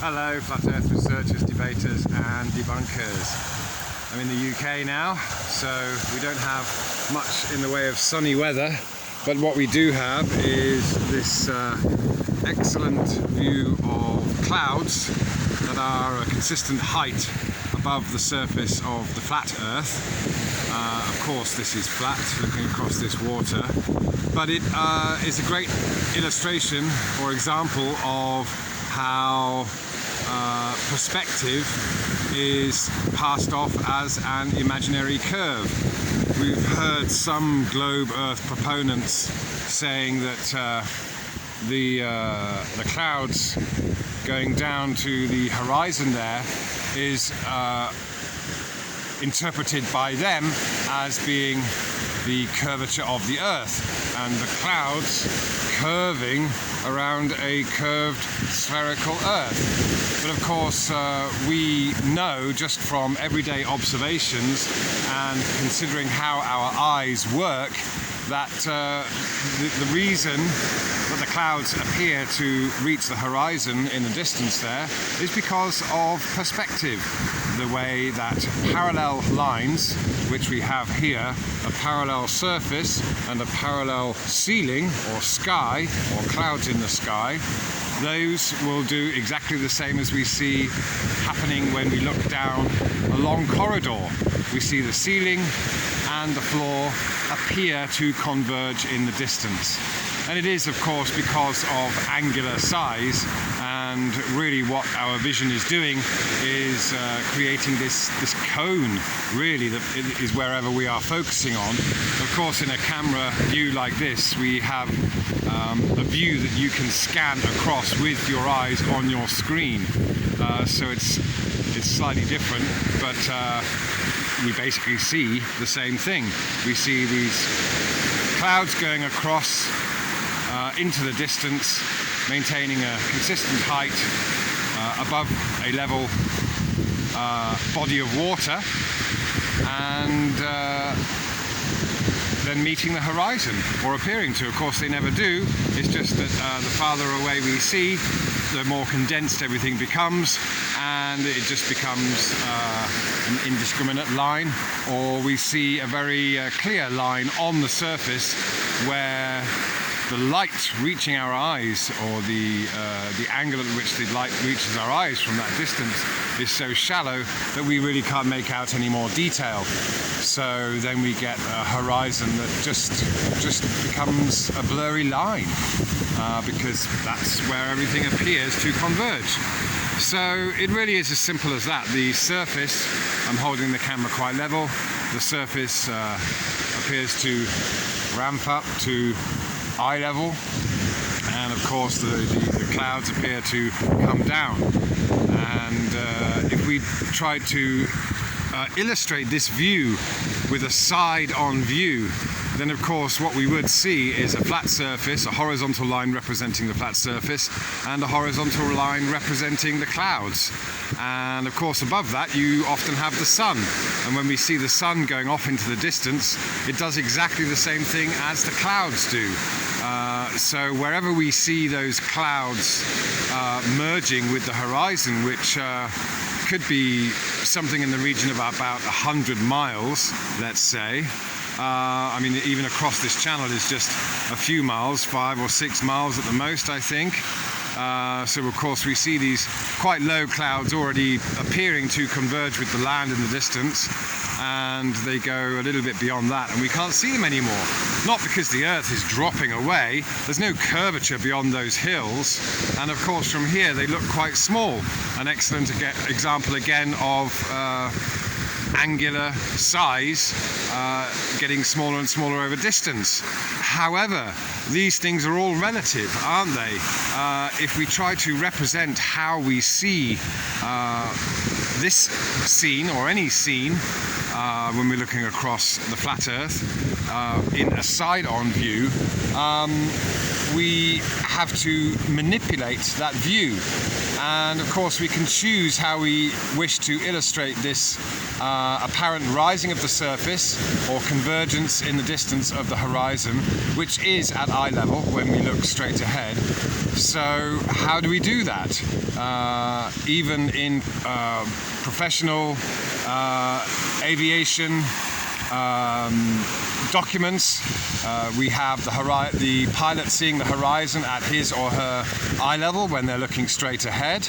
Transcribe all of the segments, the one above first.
Hello, Flat Earth researchers, debaters and debunkers. I'm in the UK now, so we don't have much in the way of sunny weather, but what we do have is this excellent view of clouds that are a consistent height above the surface of the flat Earth. Of course this is flat, looking across this water, but it is a great illustration or example of how perspective is passed off as an imaginary curve. We've heard some globe Earth proponents saying that the clouds going down to the horizon there is interpreted by them as being the curvature of the Earth, and the clouds curving around a curved spherical Earth. But of course we know just from everyday observations and considering how our eyes work that the reason that the clouds appear to reach the horizon in the distance there is because of perspective. The way that parallel lines, which we have here, a parallel surface and a parallel ceiling or sky or clouds in the sky, those will do exactly the same as we see happening when we look down a long corridor. We see the ceiling and the floor appear to converge in the distance. And it is, of course, because of angular size, and really what our vision is doing is creating this cone, really, that is wherever we are focusing on. Of course, in a camera view like this, we have a view that you can scan across with your eyes on your screen. So it's slightly different, but we basically see the same thing. We see these clouds going across into the distance, maintaining a consistent height above a level body of water, and then meeting the horizon, or appearing to. Of course they never do. It's just that the farther away we see, the more condensed everything becomes, and it just becomes an indiscriminate line, or we see a very clear line on the surface where the light reaching our eyes, or the angle at which the light reaches our eyes from that distance, is so shallow that we really can't make out any more detail. So then we get a horizon that just becomes a blurry line, because that's where everything appears to converge. So it really is as simple as that. The surface, I'm holding the camera quite level, the surface appears to ramp up to eye level, and of course the clouds appear to come down. And if we tried to illustrate this view with a side-on view, then of course what we would see is a flat surface, a horizontal line representing the flat surface, and a horizontal line representing the clouds. And of course above that you often have the sun, and when we see the sun going off into the distance, it does exactly the same thing as the clouds do. So wherever we see those clouds merging with the horizon, which could be something in the region of about 100 miles, let's say. I mean, even across this channel is just a few miles, 5 or 6 miles at the most, I think. So of course we see these quite low clouds already appearing to converge with the land in the distance, and they go a little bit beyond that and we can't see them anymore. Not because the Earth is dropping away, there's no curvature beyond those hills, and of course from here they look quite small. An excellent example again of angular size getting smaller and smaller over distance. However, these things are all relative, aren't they? If we try to represent how we see this scene, or any scene, when we're looking across the flat Earth in a side-on view, we have to manipulate that view. And of course we can choose how we wish to illustrate this apparent rising of the surface or convergence in the distance of the horizon, which is at eye level when we look straight ahead. So how do we do that? Even in professional aviation documents, we have the pilot seeing the horizon at his or her eye level when they're looking straight ahead.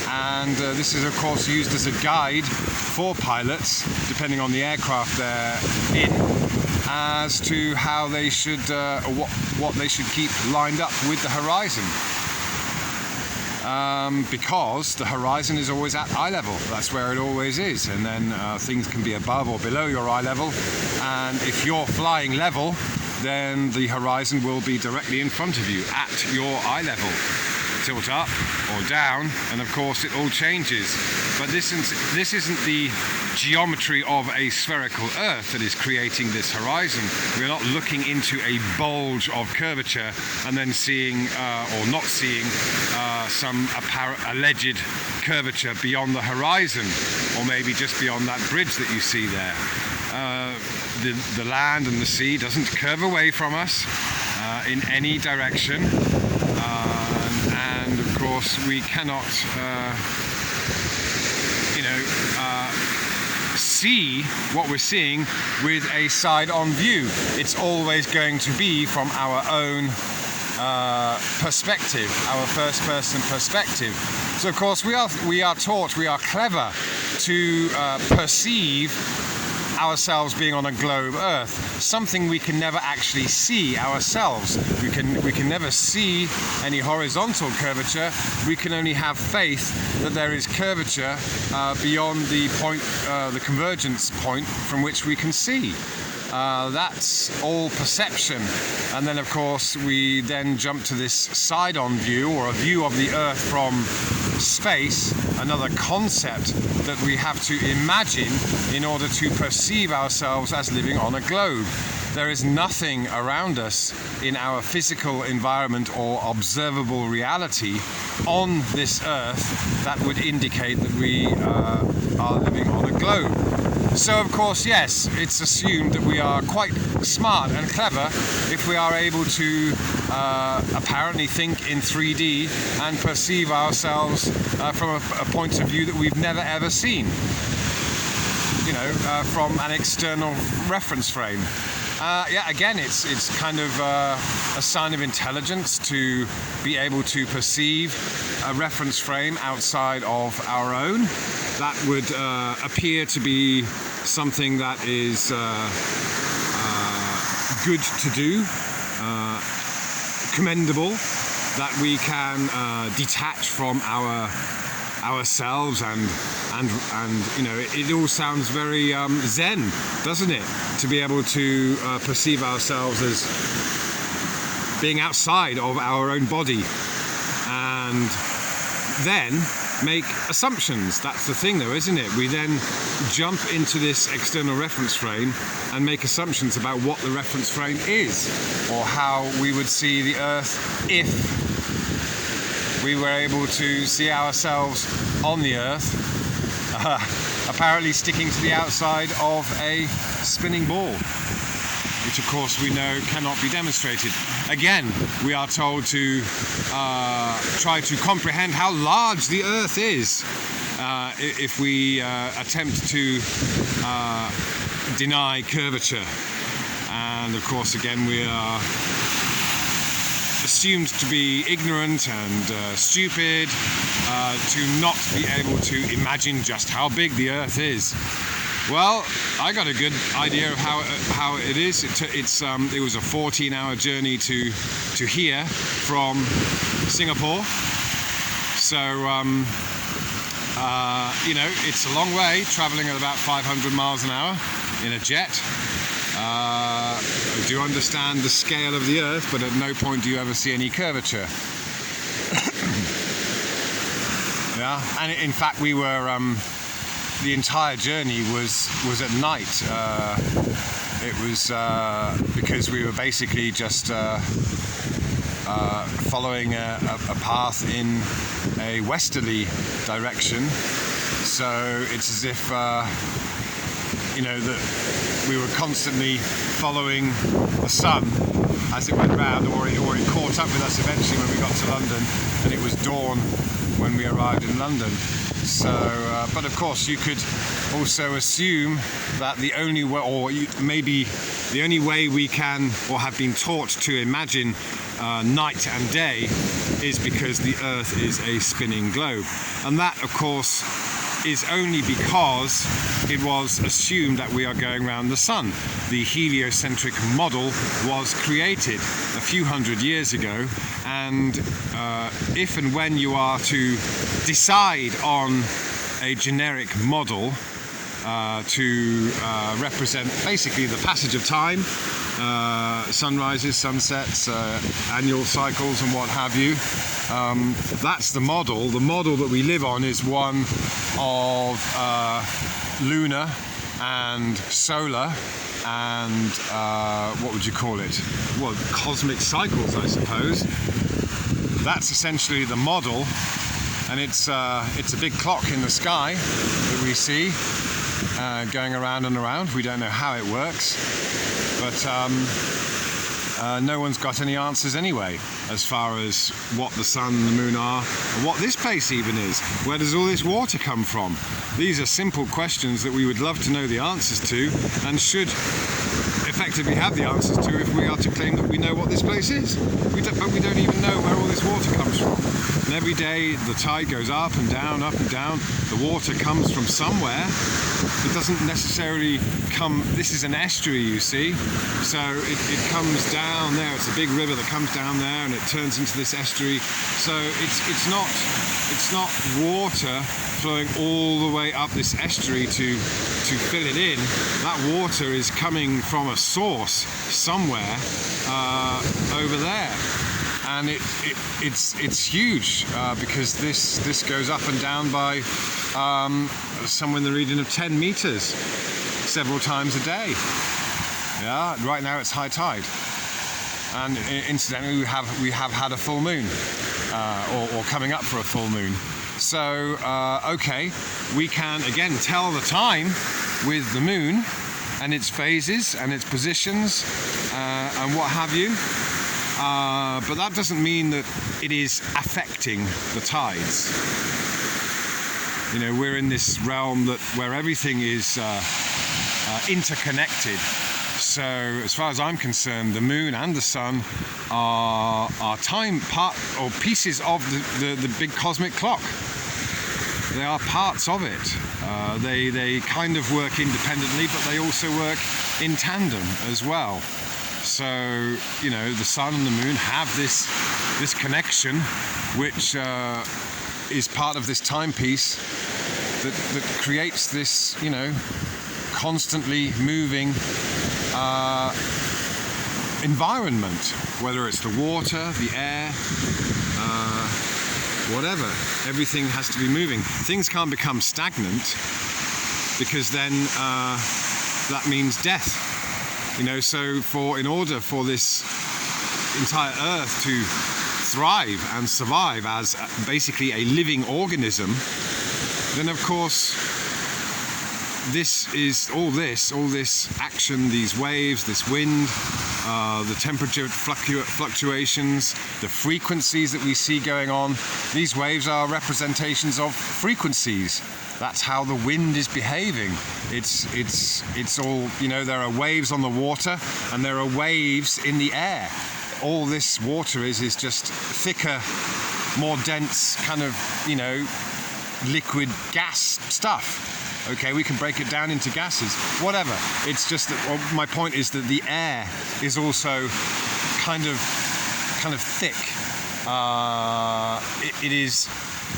And this is of course used as a guide for pilots, depending on the aircraft they're in, as to how they should, what they should keep lined up with the horizon. Because the horizon is always at eye level, that's where it always is, and then things can be above or below your eye level, and if you're flying level, then the horizon will be directly in front of you at your eye level. Tilt up or down, and of course it all changes. But this isn't the geometry of a spherical Earth that is creating this horizon. We're not looking into a bulge of curvature and then seeing or not seeing some alleged curvature beyond the horizon, or maybe just beyond that bridge that you see there. The land and the sea doesn't curve away from us in any direction. And of course we cannot see what we're seeing with a side-on view. It's always going to be from our own perspective, our first-person perspective. So of course we are taught, we are clever to perceive ourselves being on a globe Earth, something we can never actually see ourselves. We can never see any horizontal curvature. We can only have faith that there is curvature beyond the point, the convergence point from which we can see. That's all perception. And then of course we then jump to this side-on view, or a view of the Earth from space, another concept that we have to imagine in order to perceive ourselves as living on a globe. There is nothing around us in our physical environment or observable reality on this Earth that would indicate that we are living on a globe. So of course, yes, it's assumed that we are quite smart and clever if we are able to apparently think in 3D and perceive ourselves from a point of view that we've never ever seen, from an external reference frame. Yeah, again, it's kind of a sign of intelligence to be able to perceive a reference frame outside of our own. That would appear to be something that is good to do, commendable, that we can detach from ourselves and it all sounds very zen, doesn't it, to be able to perceive ourselves as being outside of our own body and then make assumptions. That's the thing though, isn't it? We then jump into this external reference frame and make assumptions about what the reference frame is, or how we would see the Earth if we were able to see ourselves on the Earth, apparently sticking to the outside of a spinning ball, which of course we know cannot be demonstrated. Again, we are told to try to comprehend how large the Earth is if we attempt to deny curvature. And of course, again, we are assumed to be ignorant and stupid, to not be able to imagine just how big the Earth is. Well, I got a good idea of how it is. It was a 14-hour journey to here from Singapore. So it's a long way, traveling at about 500 miles an hour in a jet. I do understand the scale of the Earth, but at no point do you ever see any curvature. Yeah, and in fact we were the entire journey was at night. It was because we were basically just following a path in a westerly direction. So it's as if that we were constantly following the sun as it went round, or it caught up with us eventually when we got to London, and it was dawn when we arrived in London. So, but of course you could also assume that the only way, or maybe the only way we can or have been taught to imagine night and day is because the Earth is a spinning globe. And that, of course, is only because it was assumed that we are going around the sun. The heliocentric model was created a few hundred years ago, and if and when you are to decide on a generic model to represent basically the passage of time, sunrises, sunsets, annual cycles and what have you, that's the model. The model that we live on is one of lunar and solar and what would you call it? Well, cosmic cycles, I suppose. That's essentially the model, and it's a big clock in the sky that we see going around and around. We don't know how it works, but no one's got any answers anyway as far as what the sun and the moon are, and what this place even is. Where does all this water come from? These are simple questions that we would love to know the answers to, and should effectively have the answers to if we are to claim that we know what this place is. But we don't even know where all this water comes from. And every day the tide goes up and down, up and down. The water comes from somewhere. It doesn't necessarily come, this is an estuary, you see, so it comes down there. It's a big river that comes down there and it turns into this estuary. So it's not water flowing all the way up this estuary to fill it in. That water is coming from a source somewhere over there. And it's huge because this goes up and down by somewhere in the region of 10 meters several times a day. Yeah, right now it's high tide, and incidentally we have had a full moon, or coming up for a full moon. So okay, we can again tell the time with the moon and its phases and its positions and what have you. But that doesn't mean that it is affecting the tides. You know, we're in this realm where everything is interconnected. So, as far as I'm concerned, the moon and the sun are time part or pieces of the big cosmic clock. They are parts of it. They kind of work independently, but they also work in tandem as well. So, you know, the sun and the moon have this connection, which is part of this timepiece that creates this, you know, constantly moving environment, whether it's the water, the air, whatever. Everything has to be moving. Things can't become stagnant, because then that means death. You know, so in order for this entire Earth to thrive and survive as basically a living organism, then of course all this action, these waves, this wind, the temperature fluctuations, the frequencies that we see going on, these waves are representations of frequencies. That's how the wind is behaving. It's all, you know, there are waves on the water and there are waves in the air. All this water is just thicker, more dense kind of, you know, liquid gas stuff. Okay, we can break it down into gases, whatever. It's just that, well, my point is that the air is also kind of thick.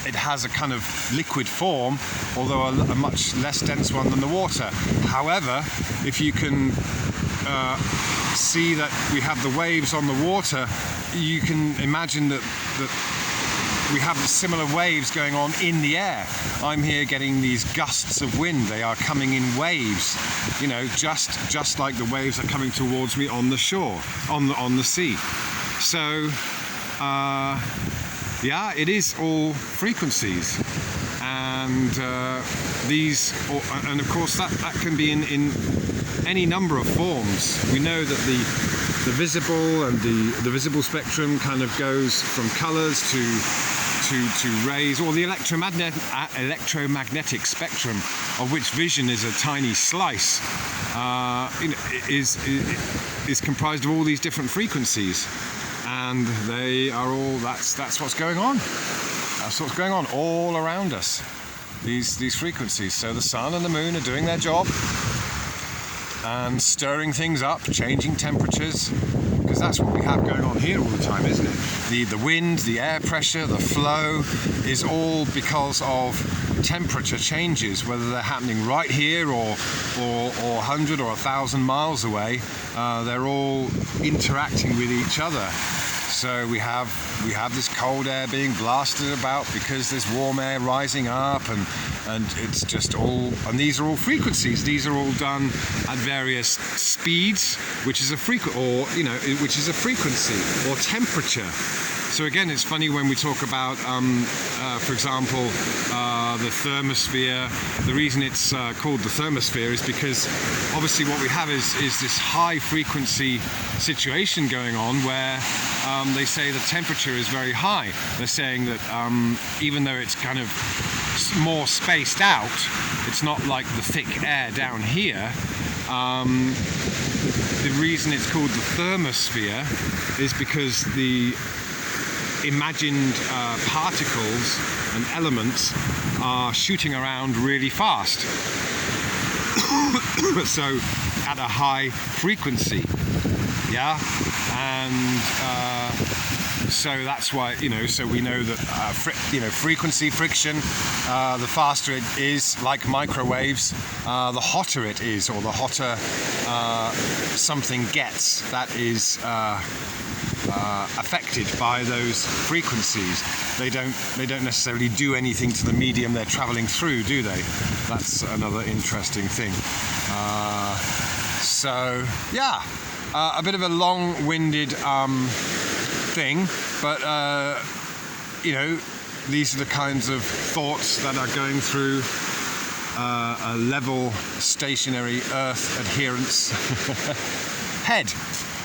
It has a kind of liquid form, although a much less dense one than the water. However, if you can see that we have the waves on the water, you can imagine that we have similar waves going on in the air. I'm here getting these gusts of wind. They are coming in waves, you know, just like the waves are coming towards me on the shore, on the sea. So yeah, it is all frequencies, and and of course that can be in any number of forms. We know that the visible and the visible spectrum kind of goes from colors to rays, or the electromagnetic spectrum, of which vision is a tiny slice, is comprised of all these different frequencies, and they are all, that's what's going on. That's what's going on all around us, these frequencies. So the sun and the moon are doing their job and stirring things up, changing temperatures, because that's what we have going on here all the time, isn't it? The wind, the air pressure, the flow is all because of temperature changes, whether they're happening right here or 100 or 1,000 miles away. They're all interacting with each other. So we have this cold air being blasted about because there's warm air rising up, and it's just all, and these are all frequencies. These are all done at various speeds, which is a which is a frequency, or temperature. So again, it's funny when we talk about, for example, the thermosphere. The reason it's called the thermosphere is because obviously what we have is this high frequency situation going on where they say the temperature is very high. They're saying that even though it's kind of more spaced out, it's not like the thick air down here. The reason it's called the thermosphere is because the imagined particles and elements are shooting around really fast. So at a high frequency, yeah, and so that's why, so we know that frequency, friction, the faster it is, like microwaves, the hotter it is, or the hotter something gets that is affected by those frequencies. They don't necessarily do anything to the medium they're traveling through, do they? That's another interesting thing. So yeah, a bit of a long-winded thing, but these are the kinds of thoughts that are going through a level, stationary Earth adherence head,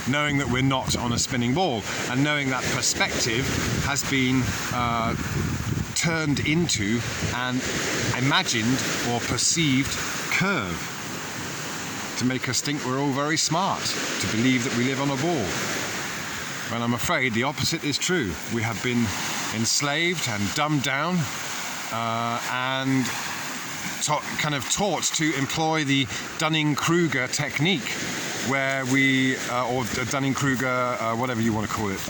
knowing that we're not on a spinning ball, and knowing that perspective has been turned into an imagined or perceived curve to make us think we're all very smart, to believe that we live on a ball. When I'm afraid the opposite is true. We have been enslaved and dumbed down and kind of taught to employ the Dunning Kruger technique, where we, or Dunning Kruger, whatever you want to call it,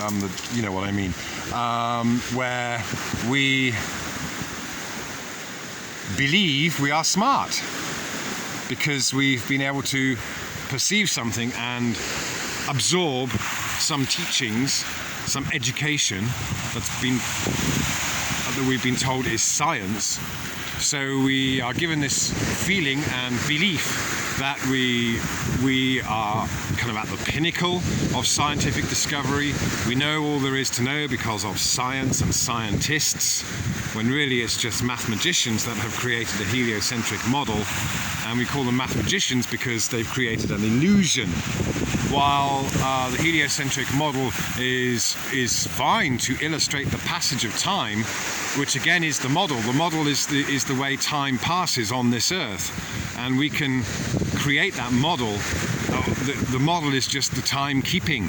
you know what I mean, where we believe we are smart because we've been able to perceive something and absorb some teachings, some education that we've been told is science. So we are given this feeling and belief that we are kind of at the pinnacle of scientific discovery. We know all there is to know because of science and scientists, when really it's just mathematicians that have created a heliocentric model, and we call them mathematicians because they've created an illusion. While the heliocentric model is fine to illustrate the passage of time, which again is the model. The model is the way time passes on this earth, and we can create that model. The model is just the timekeeping.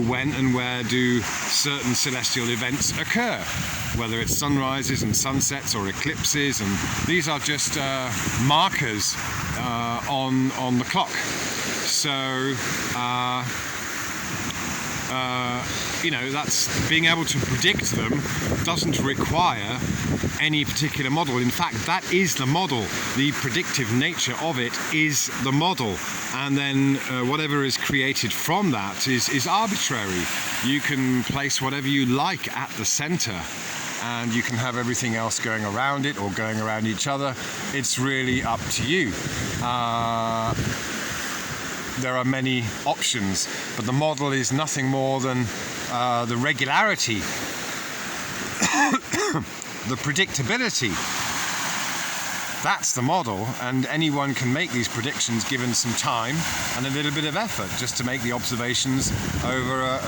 When and where do certain celestial events occur, whether it's sunrises and sunsets or eclipses, and these are just markers on the clock. So that's being able to predict them doesn't require any particular model. In fact, that is the model. The predictive nature of it is the model, and then whatever is created from that is arbitrary. You can place whatever you like at the center, and you can have everything else going around it or going around each other. It's really up to you. there are many options, but the model is nothing more than the regularity, the predictability. That's the model, and anyone can make these predictions given some time and a little bit of effort just to make the observations over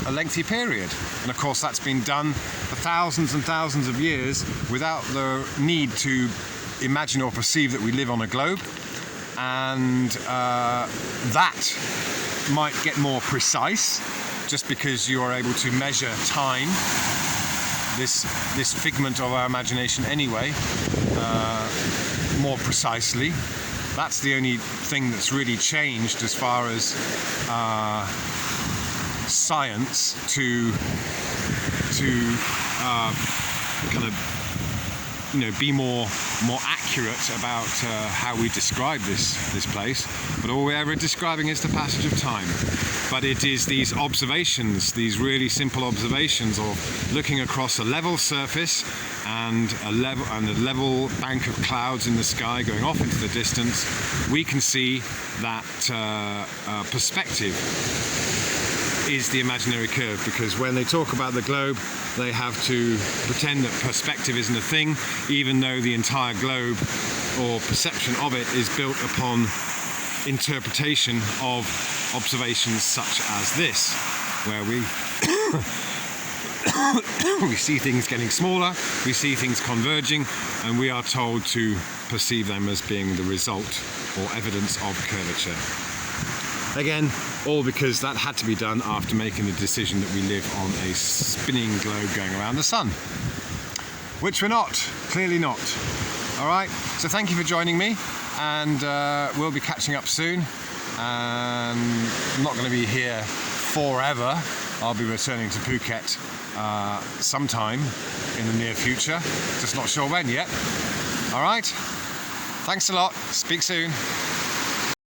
a lengthy period. And of course that's been done for thousands and thousands of years without the need to imagine or perceive that we live on a globe. And that might get more precise just because you are able to measure time, this figment of our imagination anyway, more precisely. That's the only thing that's really changed as far as science to kind of, you know, be more accurate about how we describe this place. But all we're ever describing is the passage of time. But it is these observations, these really simple observations of looking across a level surface and a level bank of clouds in the sky going off into the distance. We can see that perspective is the imaginary curve, because when they talk about the globe, they have to pretend that perspective isn't a thing, even though the entire globe or perception of it is built upon interpretation of observations such as this, where we we see things getting smaller, we see things converging, and we are told to perceive them as being the result or evidence of curvature. Again, all because that had to be done after making the decision that we live on a spinning globe going around the sun, which we're not, clearly not. All right, so thank you for joining me, and we'll be catching up soon. And I'm not going to be here forever. I'll be returning to Phuket sometime in the near future, just not sure when yet. All right, thanks a lot, speak soon.